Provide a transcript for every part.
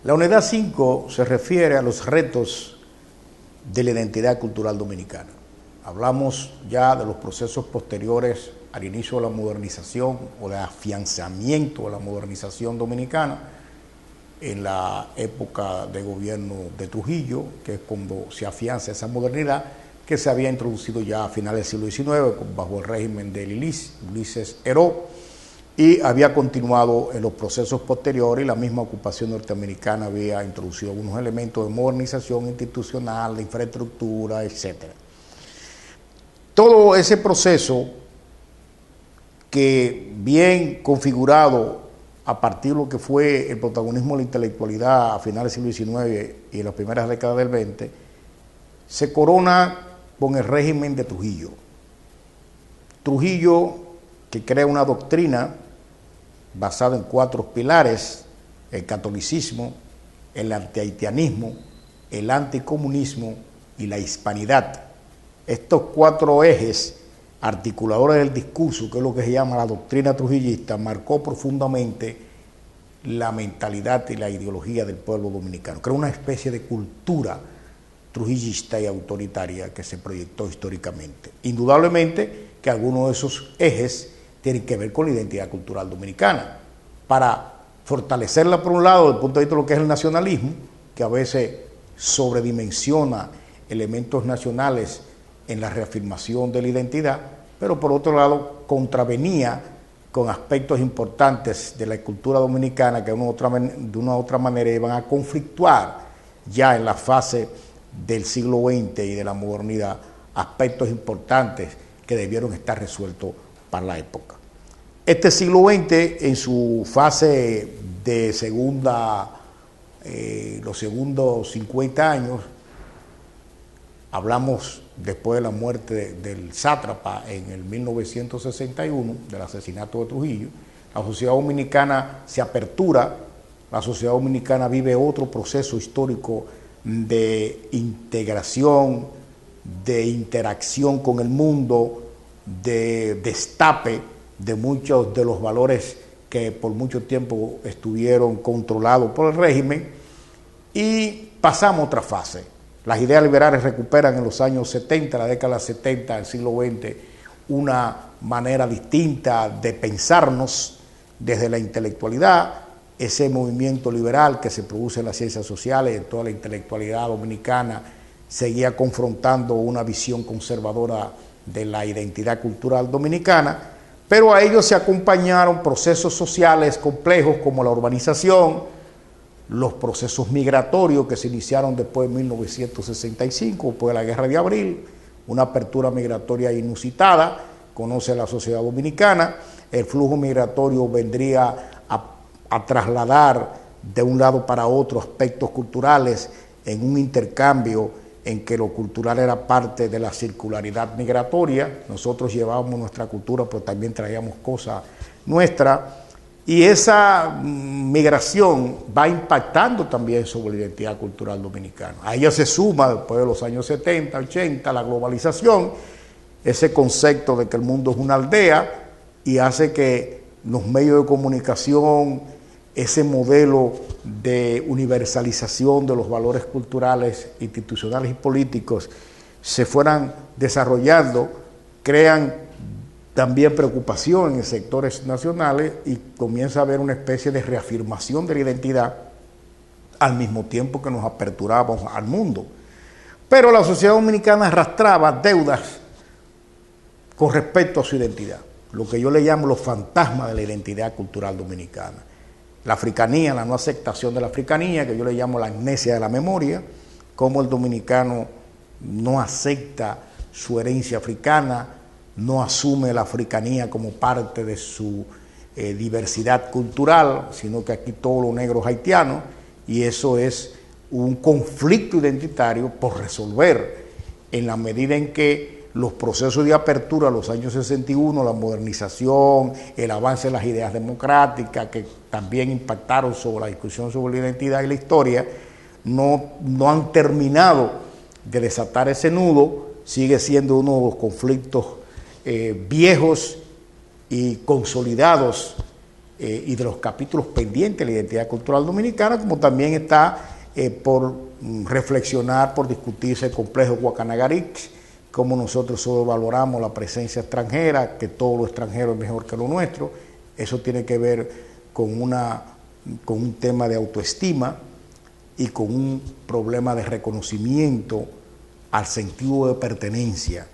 La unidad 5 se refiere a los retos de la identidad cultural dominicana. Hablamos ya de los procesos posteriores al inicio de la modernización o de afianzamiento de la modernización dominicana en la época de gobierno de Trujillo, que es cuando se afianza esa modernidad que se había introducido ya a finales del siglo XIX bajo el régimen de Ulises Heró, y había continuado en los procesos posteriores, y la misma ocupación norteamericana había introducido algunos elementos de modernización institucional, de infraestructura, etc. Todo ese proceso, que bien configurado a partir de lo que fue el protagonismo de la intelectualidad a finales del siglo XIX y en las primeras décadas del XX, se corona con el régimen de Trujillo. Trujillo, que crea una doctrina basada en 4 pilares: el catolicismo, el antihaitianismo, el anticomunismo y la hispanidad. Estos 4 ejes articuladores del discurso, que es lo que se llama la doctrina trujillista, marcó profundamente la mentalidad y la ideología del pueblo dominicano. Creó una especie de cultura trujillista y autoritaria que se proyectó históricamente. Indudablemente que algunos de esos ejes tienen que ver con la identidad cultural dominicana, para fortalecerla por un lado desde el punto de vista de lo que es el nacionalismo, que a veces sobredimensiona elementos nacionales en la reafirmación de la identidad, pero por otro lado contravenía con aspectos importantes de la cultura dominicana que de una u otra manera iban a conflictuar ya en la fase del siglo XX y de la modernidad, aspectos importantes que debieron estar resueltos para la época. Este siglo XX, en su fase de los segundos 50 años, hablamos después de la muerte del sátrapa en el 1961, del asesinato de Trujillo, la sociedad dominicana se apertura, la sociedad dominicana vive otro proceso histórico de integración, de interacción con el mundo, de destape de muchos de los valores que por mucho tiempo estuvieron controlados por el régimen, y pasamos a otra fase. Las ideas liberales recuperan en los años 70, la década 70 del siglo XX, una manera distinta de pensarnos desde la intelectualidad. Ese movimiento liberal que se produce en las ciencias sociales y en toda la intelectualidad dominicana seguía confrontando una visión conservadora de la identidad cultural dominicana, pero a ello se acompañaron procesos sociales complejos como la urbanización, los procesos migratorios que se iniciaron después de 1965, después de la Guerra de Abril, una apertura migratoria inusitada, conoce la sociedad dominicana. El flujo migratorio vendría a trasladar de un lado para otro aspectos culturales en un intercambio en que lo cultural era parte de la circularidad migratoria. Nosotros llevábamos nuestra cultura, pero también traíamos cosas nuestras. Y esa migración va impactando también sobre la identidad cultural dominicana. A ella se suma, después de los años 70, 80, la globalización, ese concepto de que el mundo es una aldea, y hace que los medios de comunicación, ese modelo de universalización de los valores culturales, institucionales y políticos se fueran desarrollando, crean también preocupación en sectores nacionales y comienza a haber una especie de reafirmación de la identidad al mismo tiempo que nos aperturamos al mundo. Pero la sociedad dominicana arrastraba deudas con respecto a su identidad, lo que yo le llamo los fantasmas de la identidad cultural dominicana. La africanía, la no aceptación de la africanía, que yo le llamo la amnesia de la memoria, cómo el dominicano no acepta su herencia africana, no asume la africanía como parte de su diversidad cultural, sino que aquí todo lo negro es haitiano, y eso es un conflicto identitario por resolver en la medida en que los procesos de apertura de los años 61, la modernización, el avance de las ideas democráticas que también impactaron sobre la discusión sobre la identidad y la historia, no han terminado de desatar ese nudo. Sigue siendo uno de los conflictos viejos y consolidados y de los capítulos pendientes de la identidad cultural dominicana, como también está por reflexionar, por discutirse el complejo Guacanagaric, cómo nosotros solo valoramos la presencia extranjera, que todo lo extranjero es mejor que lo nuestro. Eso tiene que ver con un tema de autoestima y con un problema de reconocimiento al sentido de pertenencia,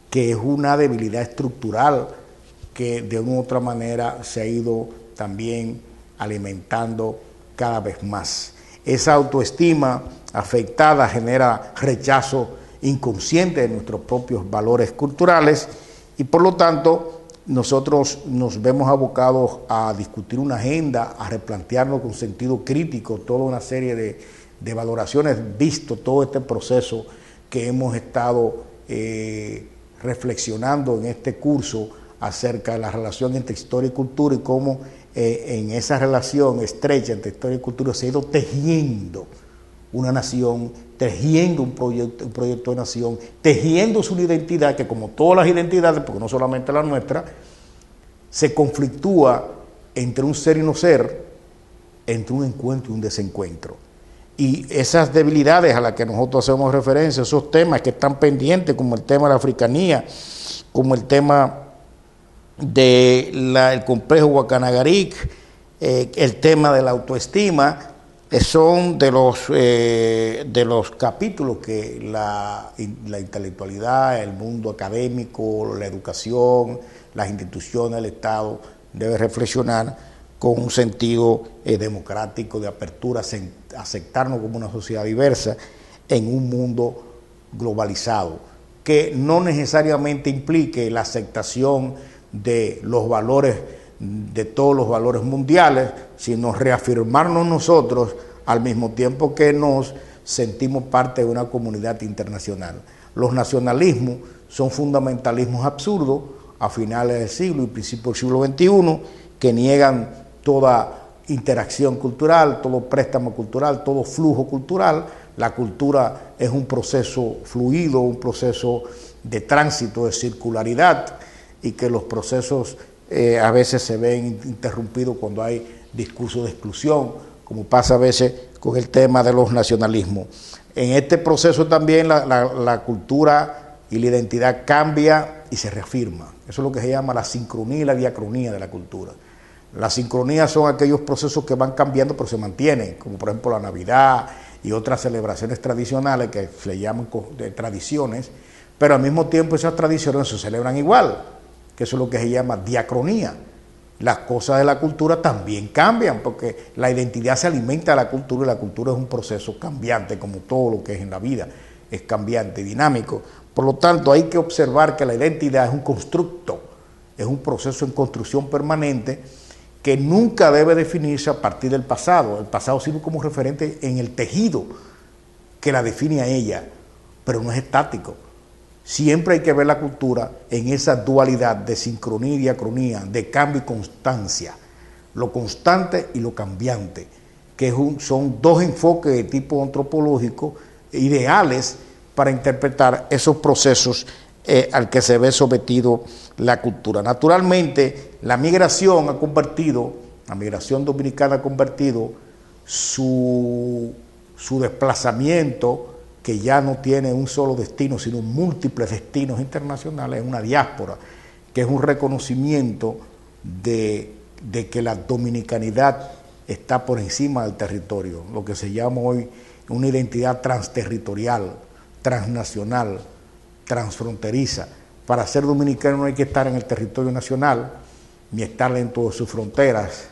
que es una debilidad estructural que de una u otra manera se ha ido también alimentando cada vez más. Esa autoestima afectada genera rechazo inconsciente de nuestros propios valores culturales y por lo tanto nosotros nos vemos abocados a discutir una agenda, a replantearnos con sentido crítico toda una serie de valoraciones, visto todo este proceso que hemos estado reflexionando en este curso acerca de la relación entre historia y cultura y cómo en esa relación estrecha entre historia y cultura se ha ido tejiendo una nación, tejiendo un proyecto de nación, tejiendo su identidad, que como todas las identidades, porque no solamente la nuestra, se conflictúa entre un ser y no ser, entre un encuentro y un desencuentro. Y esas debilidades a las que nosotros hacemos referencia, esos temas que están pendientes, como el tema de la africanía, como el tema del complejo Guacanagaric, el tema de la autoestima, son de los capítulos que la intelectualidad, el mundo académico, la educación, las instituciones del Estado debe reflexionar con un sentido democrático de apertura, aceptarnos como una sociedad diversa en un mundo globalizado, que no necesariamente implique la aceptación de los valores, de todos los valores mundiales, sino reafirmarnos nosotros al mismo tiempo que nos sentimos parte de una comunidad internacional. Los nacionalismos son fundamentalismos absurdos a finales del siglo y principios del siglo XXI que niegan toda interacción cultural, todo préstamo cultural, todo flujo cultural. La cultura es un proceso fluido, un proceso de tránsito, de circularidad, y que los procesos a veces se ven interrumpidos cuando hay discursos de exclusión, como pasa a veces con el tema de los nacionalismos. En este proceso también la cultura y la identidad cambia y se reafirma. Eso es lo que se llama la sincronía y la diacronía de la cultura. Las sincronías son aquellos procesos que van cambiando pero se mantienen, como por ejemplo la Navidad y otras celebraciones tradicionales que se llaman de tradiciones, pero al mismo tiempo esas tradiciones se celebran igual, que eso es lo que se llama diacronía. Las cosas de la cultura también cambian, porque la identidad se alimenta de la cultura y la cultura es un proceso cambiante, como todo lo que es en la vida, es cambiante, dinámico. Por lo tanto, hay que observar que la identidad es un constructo, es un proceso en construcción permanente que nunca debe definirse a partir del pasado. El pasado sirve como referente en el tejido que la define a ella, pero no es estático. Siempre hay que ver la cultura en esa dualidad de sincronía y diacronía, de cambio y constancia, lo constante y lo cambiante, que son dos enfoques de tipo antropológico ideales para interpretar esos procesos al que se ve sometido la cultura. Naturalmente, la migración dominicana ha convertido su desplazamiento, que ya no tiene un solo destino, sino múltiples destinos internacionales, en una diáspora, que es un reconocimiento de que la dominicanidad está por encima del territorio, lo que se llama hoy una identidad transterritorial, transnacional, transfronteriza. Para ser dominicano no hay que estar en el territorio nacional, ni estar dentro de sus fronteras.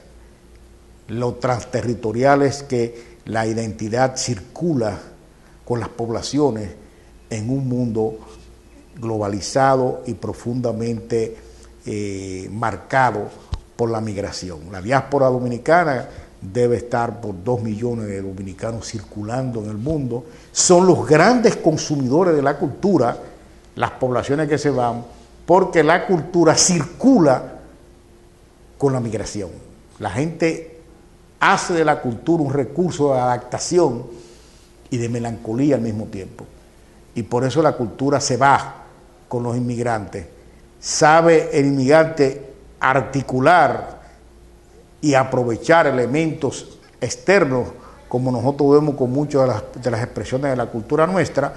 Lo transterritorial es que la identidad circula con las poblaciones en un mundo globalizado y profundamente marcado por la migración. La diáspora dominicana debe estar por 2 millones de dominicanos circulando en el mundo. Son los grandes consumidores de la cultura, las poblaciones que se van, porque la cultura circula con la migración. La gente hace de la cultura un recurso de adaptación y de melancolía al mismo tiempo. Y por eso la cultura se va con los inmigrantes. Sabe el inmigrante articular y aprovechar elementos externos, como nosotros vemos con muchas de las expresiones de la cultura nuestra,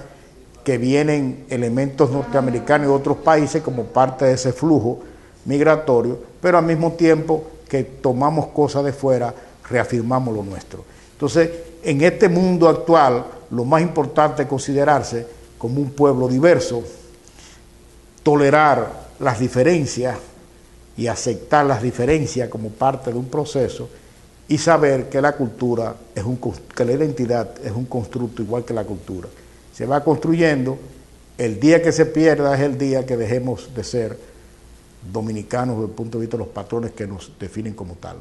que vienen elementos norteamericanos y otros países como parte de ese flujo migratorio, pero al mismo tiempo que tomamos cosas de fuera, reafirmamos lo nuestro. Entonces, en este mundo actual, lo más importante es considerarse como un pueblo diverso, tolerar las diferencias y aceptar las diferencias como parte de un proceso, y saber que la cultura que la identidad es un constructo igual que la cultura. Se va construyendo, el día que se pierda es el día que dejemos de ser dominicanos desde el punto de vista de los patrones que nos definen como tal.